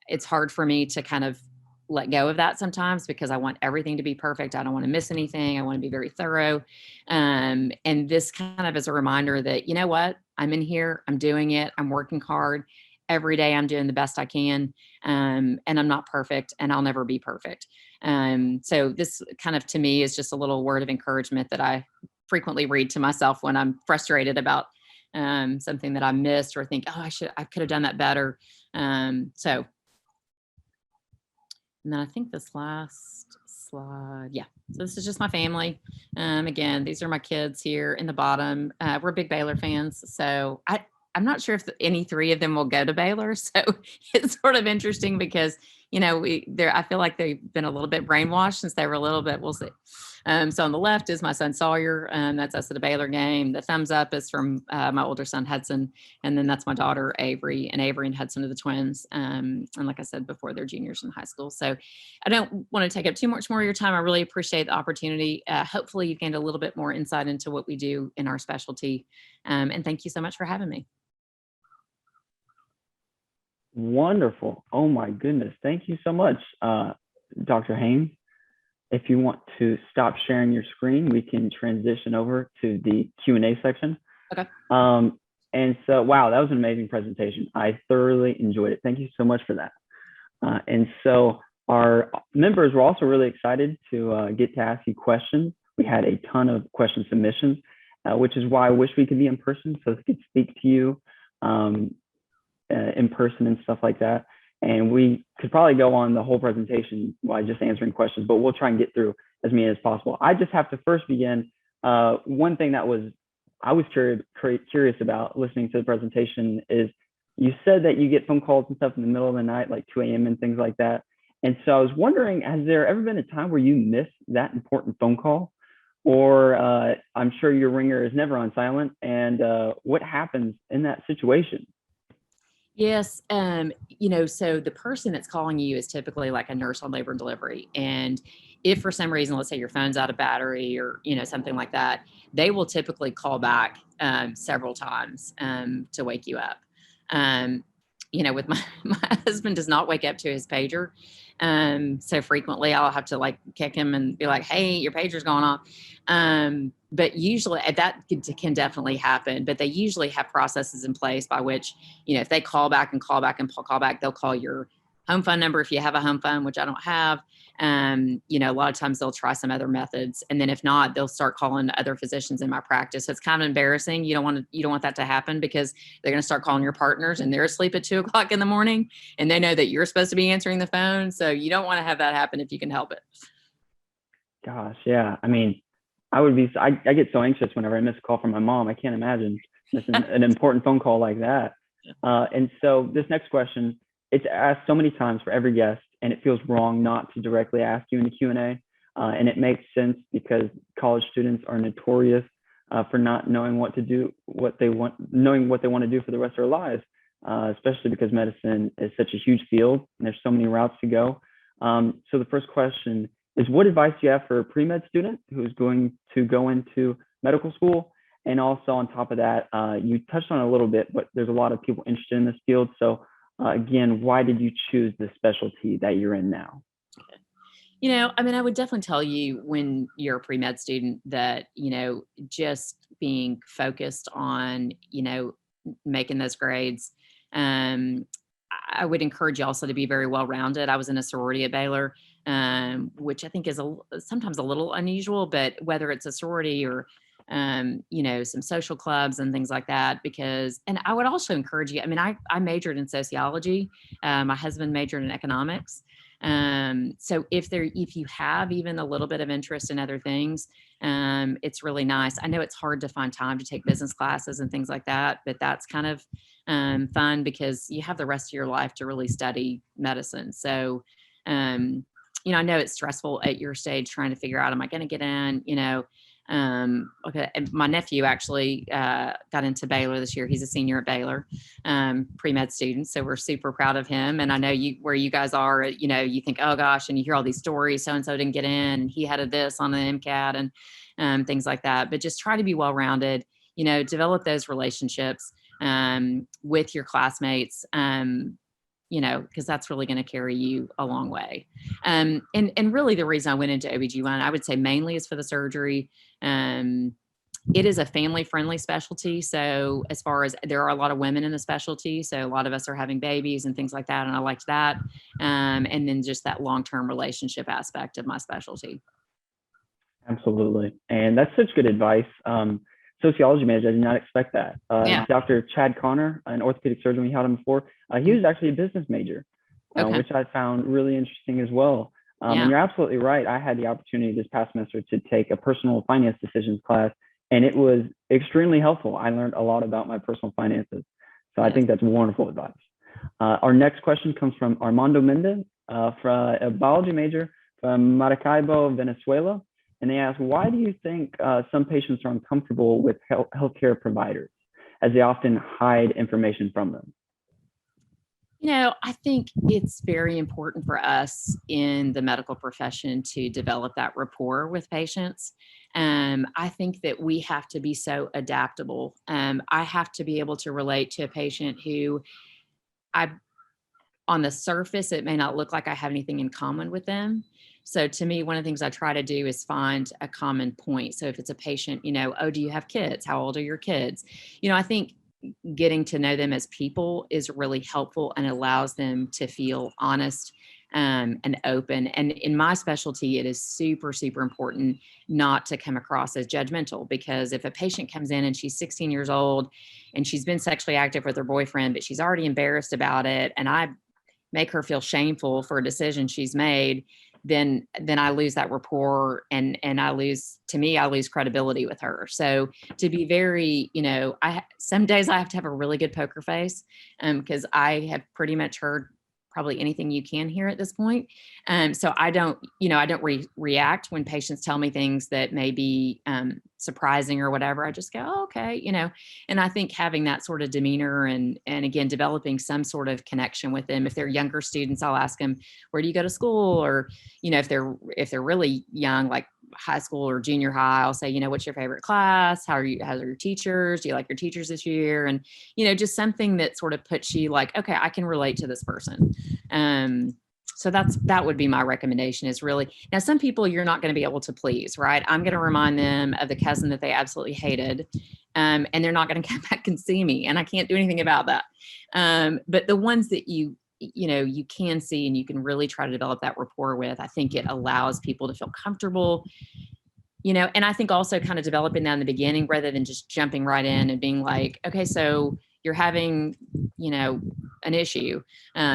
it's hard for me to kind of let go of that sometimes because I want everything to be perfect. I don't want to miss anything. I want to be very thorough. And this kind of is a reminder that, you know what, I'm in here, I'm doing it, I'm working hard. Every day I'm doing the best I can, and I'm not perfect, and I'll never be perfect. So this kind of, to me, is just a little word of encouragement that I frequently read to myself when I'm frustrated about something that I missed or think, oh, I could have done that better. And then I think this last slide, yeah. So this is just my family. Again, these are my kids here in the bottom. We're big Baylor fans, so I'm not sure if any three of them will go to Baylor. So it's sort of interesting because, I feel like they've been a little bit brainwashed since they were a little bit. We'll see. So on the left is my son Sawyer. That's us at a Baylor game. The thumbs up is from my older son Hudson, and then that's my daughter Avery. And Avery and Hudson are the twins. And like I said before, they're juniors in high school. So I don't want to take up too much more of your time. I really appreciate the opportunity. Hopefully, you've gained a little bit more insight into what we do in our specialty. And thank you so much for having me. Wonderful. Oh my goodness. Thank you so much, Dr. Haynes. If you want to stop sharing your screen, we can transition over to the Q&A section. Okay. And so, wow, that was an amazing presentation. I thoroughly enjoyed it. Thank you so much for that. And so our members were also really excited to get to ask you questions. We had a ton of question submissions, which is why I wish we could be in person so we could speak to you in person and stuff like that. And we could probably go on the whole presentation while just answering questions, but we'll try and get through as many as possible. I just have to first begin. One thing that I was curious about listening to the presentation is you said that you get phone calls and stuff in the middle of the night, like 2 a.m. and things like that. And so I was wondering, has there ever been a time where you missed that important phone call? Or I'm sure your ringer is never on silent. And what happens in that situation? Yes. So the person that's calling you is typically like a nurse on labor and delivery. And if for some reason, let's say your phone's out of battery or, something like that, they will typically call back several times to wake you up. With my husband does not wake up to his pager. So frequently I'll have to like kick him and be like, hey, your pager's going off. But usually that can definitely happen, but they usually have processes in place by which, if they call back, they'll call your home phone number if you have a home phone, which I don't have. A lot of times they'll try some other methods. And then if not, they'll start calling other physicians in my practice. So it's kind of embarrassing. You don't want that to happen because they're going to start calling your partners and they're asleep at 2 o'clock in the morning and they know that you're supposed to be answering the phone. So you don't want to have that happen if you can help it. Gosh, yeah. I mean, I get so anxious whenever I miss a call from my mom. I can't imagine missing an important phone call like that. And so this next question, it's asked so many times for every guest, and it feels wrong not to directly ask you in the Q&A. And it makes sense because college students are notorious for not knowing what to do, knowing what they want to do for the rest of their lives, especially because medicine is such a huge field and there's so many routes to go. So the first question is, what advice do you have for a pre-med student who's going to go into medical school? And also on top of that, you touched on it a little bit, but there's a lot of people interested in this field. So again, why did you choose the specialty that you're in now? I would definitely tell you when you're a pre-med student that, just being focused on, making those grades. I would encourage you also to be very well-rounded. I was in a sorority at Baylor, which I think is sometimes a little unusual, but whether it's a sorority or, some social clubs and things like that, and I would also encourage you, I majored in sociology. My husband majored in economics. So if you have even a little bit of interest in other things, it's really nice. I know it's hard to find time to take business classes and things like that, but that's kind of fun because you have the rest of your life to really study medicine. So, I know it's stressful at your stage trying to figure out, am I going to get in, okay. And my nephew actually got into Baylor this year. He's a senior at Baylor, pre-med student. So we're super proud of him. And I know where you guys are, you think, oh gosh, and you hear all these stories, so-and-so didn't get in and he had this on the MCAT and things like that. But just try to be well-rounded, develop those relationships with your classmates, because that's really going to carry you a long way. And really the reason I went into OBGYN, I would say mainly is for the surgery. It is a family-friendly specialty. So as far as there are a lot of women in the specialty, so a lot of us are having babies and things like that. And I liked that. And then just that long-term relationship aspect of my specialty. Absolutely. And that's such good advice. Sociology major, I did not expect that. Dr. Chad Connor, an orthopedic surgeon, we had him before. He was actually a business major, which I found really interesting as well. And you're absolutely right. I had the opportunity this past semester to take a personal finance decisions class, and it was extremely helpful. I learned a lot about my personal finances. So I think that's wonderful advice. Our next question comes from Armando Mendez. from a biology major from Maracaibo, Venezuela. And they ask, why do you think some patients are uncomfortable with healthcare providers, as they often hide information from them? I think it's very important for us in the medical profession to develop that rapport with patients. I think that we have to be so adaptable. I have to be able to relate to a patient who on the surface, it may not look like I have anything in common with them. So to me, one of the things I try to do is find a common point. So if it's a patient, oh, do you have kids? How old are your kids? I think getting to know them as people is really helpful and allows them to feel honest and open. And in my specialty, it is super, super important not to come across as judgmental, because if a patient comes in and she's 16 years old and she's been sexually active with her boyfriend, but she's already embarrassed about it, and I make her feel shameful for a decision she's made, then I lose that rapport, and I lose credibility with her. So to be very, some days I have to have a really good poker face, because I have pretty much heard probably anything you can hear at this point. So I don't react when patients tell me things that may be surprising or whatever. I just go, oh, okay, and I think having that sort of demeanor and again, developing some sort of connection with them. If they're younger students, I'll ask them, where do you go to school? Or, if they're really young, like high school or junior high, I'll say, what's your favorite class? How are your teachers? Do you like your teachers this year? And, just something that sort of puts you like, okay, I can relate to this person. So that would be my recommendation, is really, now some people you're not going to be able to please, right? I'm going to remind them of the cousin that they absolutely hated. And they're not going to come back and see me, and I can't do anything about that. But the ones that you can see and you can really try to develop that rapport with, I think it allows people to feel comfortable, and I think also kind of developing that in the beginning rather than just jumping right in and being like, okay, so you're having, an issue.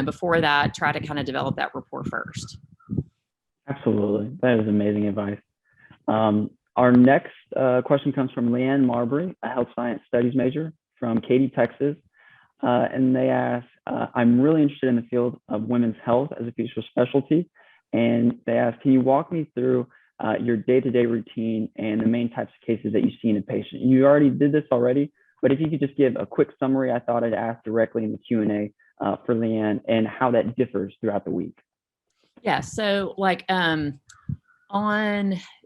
Before that, try to kind of develop that rapport first. Absolutely. That is amazing advice. Our next question comes from Leanne Marbury, a health science studies major from Katy, Texas. And they ask, I'm really interested in the field of women's health as a future specialty. And they ask, can you walk me through your day-to-day routine and the main types of cases that you see in a patient? You already did this already, but if you could just give a quick summary, I thought I'd ask directly in the Q&A for Leanne, and how that differs throughout the week. Yeah, so like on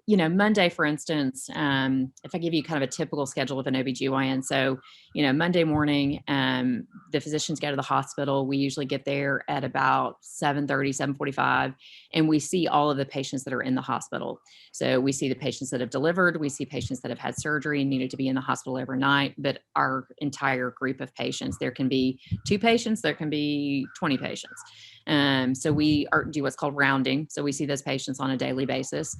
Monday, for instance, if I give you kind of a typical schedule with an OBGYN, so, Monday morning, the physicians go to the hospital. We usually get there at about 7:30, 7:45, and we see all of the patients that are in the hospital. So we see the patients that have delivered, we see patients that have had surgery and needed to be in the hospital overnight, but our entire group of patients, there can be 2 patients, there can be 20 patients. So we do what's called rounding. So we see those patients on a daily basis,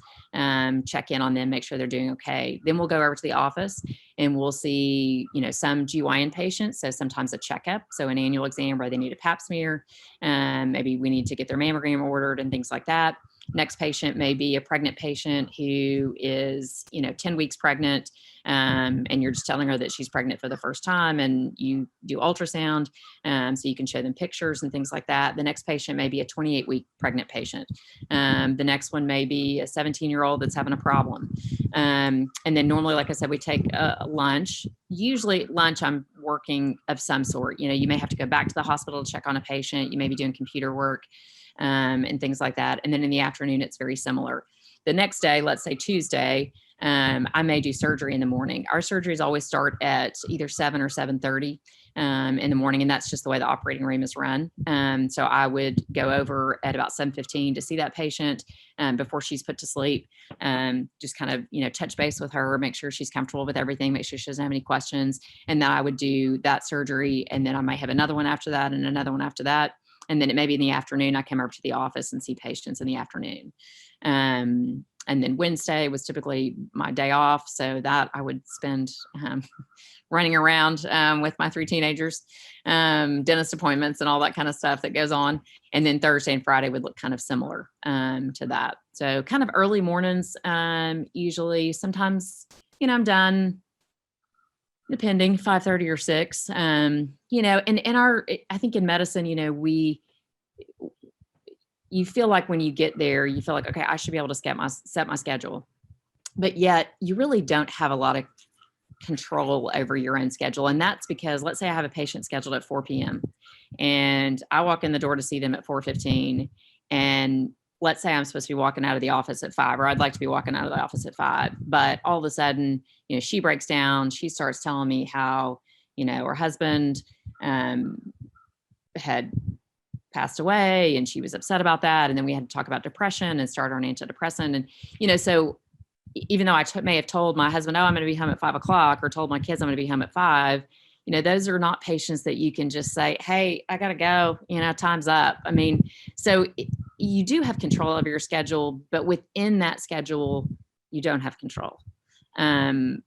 check in on them, make sure they're doing okay. Then we'll go over to the office and we'll see, some GYN patients. So sometimes a checkup, so an annual exam where they need a pap smear. Maybe we need to get their mammogram ordered and things like that. Next patient may be a pregnant patient who is, 10 weeks pregnant, and you're just telling her that she's pregnant for the first time, and you do ultrasound, so you can show them pictures and things like that. The next patient may be a 28-week pregnant patient. The next one may be a 17-year-old that's having a problem. And then normally, like I said, we take lunch. Usually lunch, I'm working of some sort. You may have to go back to the hospital to check on a patient. You may be doing computer work. And things like that. And then in the afternoon, it's very similar. The next day, let's say Tuesday, I may do surgery in the morning. Our surgeries always start at either 7 or 7:30 in the morning, and that's just the way the operating room is run. So I would go over at about 7:15 to see that patient before she's put to sleep. Just kind of, touch base with her, make sure she's comfortable with everything, make sure she doesn't have any questions. And then I would do that surgery, and then I might have another one after that and another one after that. And then it may be in the afternoon, I come over to the office and see patients in the afternoon. And then Wednesday was typically my day off. So that I would spend running around with my 3 teenagers, dentist appointments and all that kind of stuff that goes on. And then Thursday and Friday would look kind of similar to that. So kind of early mornings, usually. Sometimes, I'm done, depending, 5:30 or 6. And I think in medicine, you feel like when you get there, you feel like, okay, I should be able to set my schedule. But yet you really don't have a lot of control over your own schedule. And that's because, let's say I have a patient scheduled at 4 p.m. and I walk in the door to see them at 4:15. And let's say I'm supposed to be walking out of the office at 5, or I'd like to be walking out of the office at 5. But all of a sudden, she breaks down. She starts telling me how, her husband had passed away and she was upset about that. And then we had to talk about depression and start on antidepressant. And, so even though I may have told my husband, oh, I'm going to be home at 5 o'clock, or told my kids I'm going to be home at 5, those are not patients that you can just say, hey, I got to go, time's up. I mean, so you do have control of your schedule, but within that schedule, you don't have control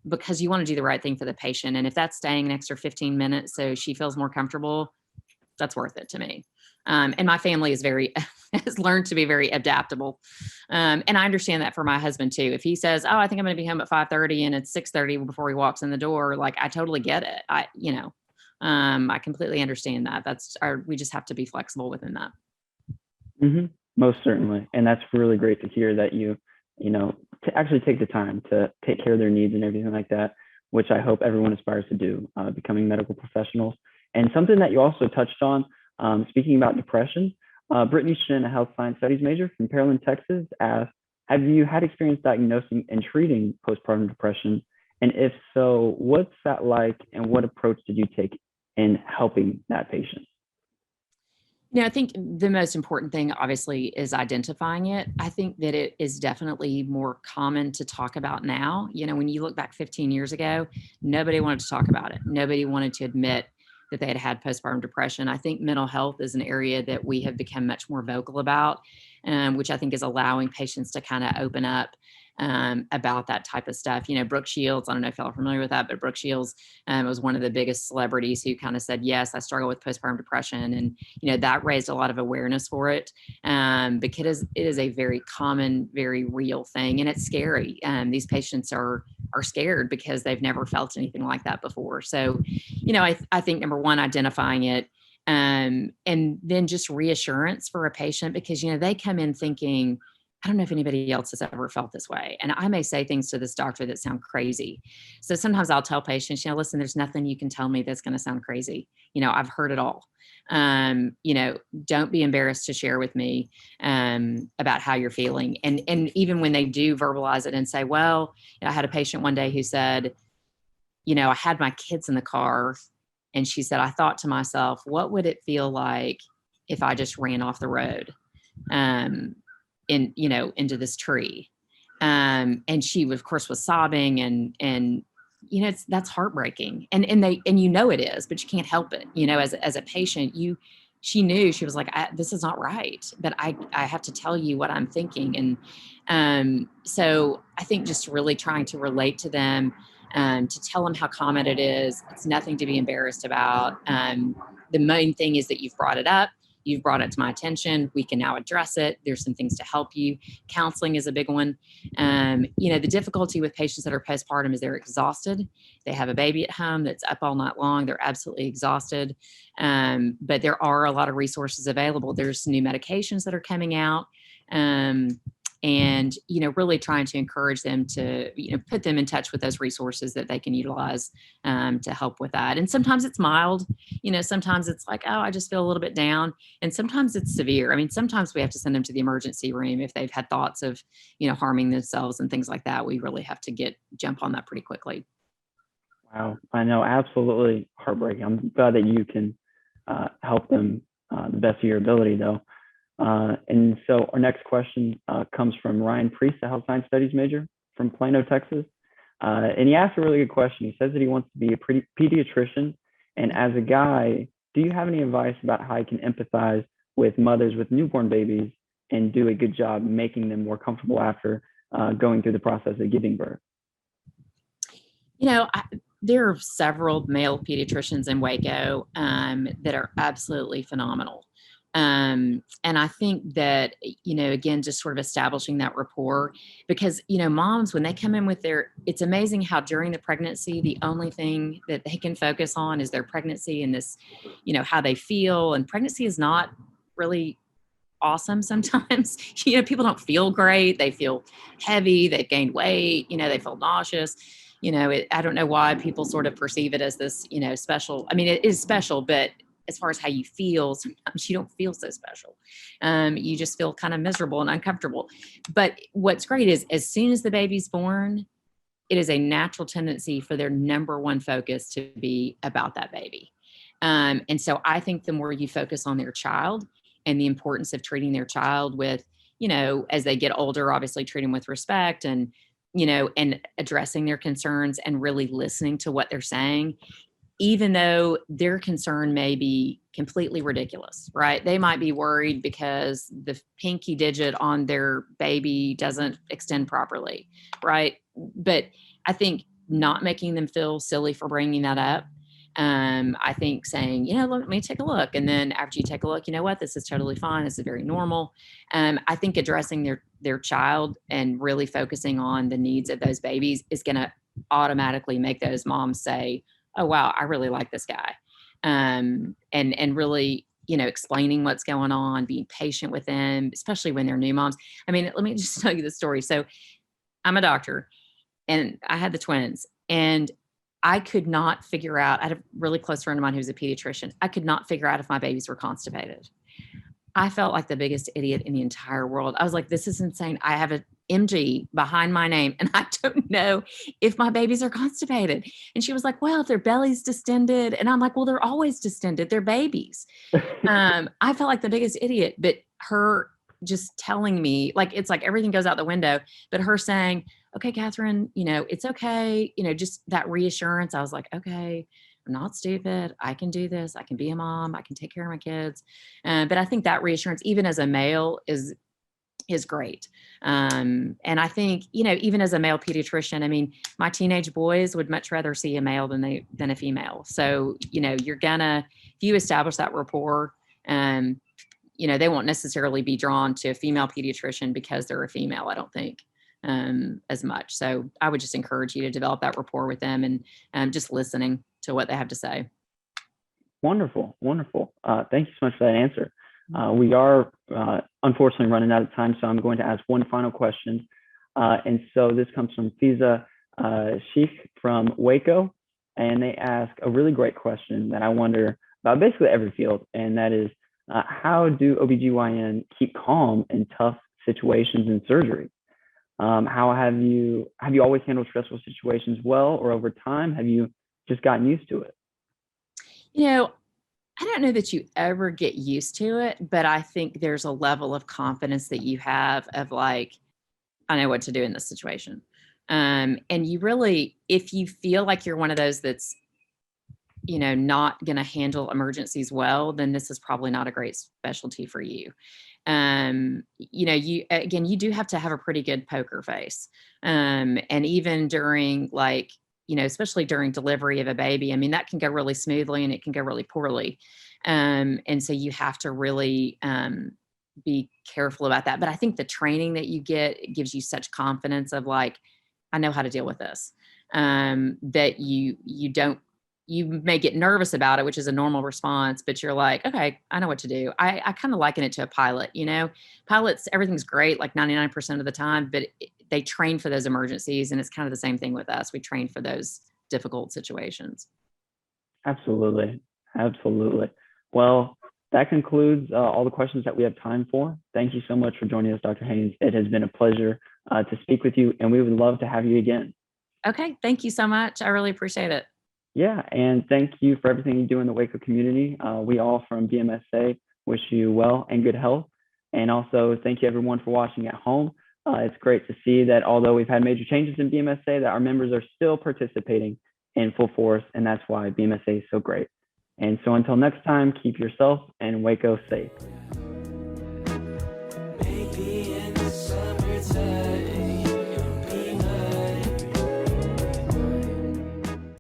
because you want to do the right thing for the patient. And if that's staying an extra 15 minutes so she feels more comfortable, that's worth it to me. And my family is has learned to be very adaptable. And I understand that for my husband too. If he says, oh, I think I'm going to be home at 5:30 and it's 6:30 before he walks in the door, like, I totally get it. I completely understand that. We just have to be flexible within that. Mm-hmm. Most certainly. And that's really great to hear that you to actually take the time to take care of their needs and everything like that, which I hope everyone aspires to do, becoming medical professionals. And something that you also touched on, speaking about depression, Brittany Shin, a health science studies major from Pearland, Texas, asked, have you had experience diagnosing and treating postpartum depression? And if so, what's that like, and what approach did you take in helping that patient? I think the most important thing, obviously, is identifying it. I think that it is definitely more common to talk about now. When you look back 15 years ago, nobody wanted to talk about it. Nobody wanted to admit that they had postpartum depression. I think mental health is an area that we have become much more vocal about, which I think is allowing patients to kind of open up about that type of stuff. Brooke Shields, I don't know if y'all are familiar with that, but Brooke Shields was one of the biggest celebrities who kind of said, yes, I struggle with postpartum depression. And, that raised a lot of awareness for it because it is a very common, very real thing. And it's scary. These patients are scared because they've never felt anything like that before. So, I think number one, identifying it, and then just reassurance for a patient because, they come in thinking, I don't know if anybody else has ever felt this way. And I may say things to this doctor that sound crazy. So sometimes I'll tell patients, listen, there's nothing you can tell me that's going to sound crazy. I've heard it all. Don't be embarrassed to share with me about how you're feeling. And even when they do verbalize it and say, well, I had a patient one day who said, I had my kids in the car and she said, I thought to myself, what would it feel like if I just ran off the road? Into this tree. And she of course was sobbing and that's heartbreaking. And it is, but you can't help it. As a patient, she knew, she was like, this is not right, but I have to tell you what I'm thinking. And so I think just really trying to relate to them, to tell them how common it is. It's nothing to be embarrassed about. The main thing is that you've brought it up. You've brought it to my attention. We can now address it. There's some things to help you. Counseling is a big one. The difficulty with patients that are postpartum is they're exhausted. They have a baby at home that's up all night long. They're absolutely exhausted. But there are a lot of resources available. There's new medications that are coming out. And really trying to encourage them to, put them in touch with those resources that they can utilize to help with that. And sometimes it's mild, sometimes it's like, oh, I just feel a little bit down. And sometimes it's severe. I mean, sometimes we have to send them to the emergency room if they've had thoughts of, harming themselves and things like that. We really have to jump on that pretty quickly. Wow. I know. Absolutely heartbreaking. I'm glad that you can help them the best of your ability though. And so our next question comes from Ryan Priest, a health science studies major from Plano, Texas. And he asked a really good question. He says that he wants to be a pediatrician. And as a guy, do you have any advice about how I can empathize with mothers with newborn babies and do a good job making them more comfortable after going through the process of giving birth? There are several male pediatricians in Waco that are absolutely phenomenal. And I think that, again, just sort of establishing that rapport because, moms, when they come in with it's amazing how during the pregnancy, the only thing that they can focus on is their pregnancy and this, how they feel. And pregnancy is not really awesome sometimes. People don't feel great. They feel heavy. They've gained weight. They feel nauseous. I don't know why people sort of perceive it as this, special. I mean, it is special, but as far as how you feel, sometimes you don't feel so special. You just feel kind of miserable and uncomfortable. But what's great is as soon as the baby's born, it is a natural tendency for their number one focus to be about that baby. And so I think the more you focus on their child and the importance of treating their child with, as they get older, obviously treat them with respect and, and addressing their concerns and really listening to what they're saying, even though their concern may be completely ridiculous, right? They might be worried because the pinky digit on their baby doesn't extend properly, right? But I think not making them feel silly for bringing that up. I think saying, let me take a look. And then after you take a look, you know what, this is totally fine. This is very normal. I think addressing their child and really focusing on the needs of those babies is going to automatically make those moms say, oh, wow, I really like this guy. And really, explaining what's going on, being patient with them, especially when they're new moms. I mean, let me just tell you the story. So I'm a doctor and I had the twins and I could not figure out, I had a really close friend of mine who's a pediatrician. I could not figure out if my babies were constipated. I felt like the biggest idiot in the entire world. I was like, this is insane. I have an MG behind my name and I don't know if my babies are constipated. And she was like, well, if their belly's distended. And I'm like, well, they're always distended. They're babies. I felt like the biggest idiot, but her just telling me, like, it's like everything goes out the window, but her saying, okay, Catherine, it's okay. Just that reassurance. I was like, okay, I'm not stupid. I can do this. I can be a mom. I can take care of my kids. But I think that reassurance, even as a male, is great. And I think, even as a male pediatrician, I mean, my teenage boys would much rather see a male than a female. So, you're gonna, if you establish that rapport, they won't necessarily be drawn to a female pediatrician because they're a female, I don't think, as much. So I would just encourage you to develop that rapport with them and just listening to what they have to say. Wonderful. Thank you so much for that answer. We are unfortunately running out of time, so I'm going to ask one final question. And so this comes from Fiza Sheikh from Waco, and they ask a really great question that I wonder about basically every field, and that is, how do OBGYN keep calm in tough situations in surgery? How have you always handled stressful situations well, or over time, have you just gotten used to it? I don't know that you ever get used to it, but I think there's a level of confidence that you have of like, I know what to do in this situation. And you really, if you feel like you're one of those that's, not going to handle emergencies well, then this is probably not a great specialty for you. You do have to have a pretty good poker face. And even during especially during delivery of a baby, I mean, that can go really smoothly and it can go really poorly. And so you have to really be careful about that. But I think the training that you get, it gives you such confidence of like, I know how to deal with this, that you may get nervous about it, which is a normal response, but you're like, okay, I know what to do. I kind of liken it to a pilot, pilots, everything's great, like 99% of the time, but they train for those emergencies. And it's kind of the same thing with us. We train for those difficult situations. Absolutely. Well, that concludes all the questions that we have time for. Thank you so much for joining us, Dr. Haynes. It has been a pleasure to speak with you, and we would love to have you again. Okay. Thank you so much. I really appreciate it. Yeah, and thank you for everything you do in the Waco community. We all from BMSA wish you well and good health. And also thank you everyone for watching at home. It's great to see that although we've had major changes in BMSA, that our members are still participating in full force, and that's why BMSA is so great. And so until next time, keep yourself and Waco safe. Maybe in the summertime.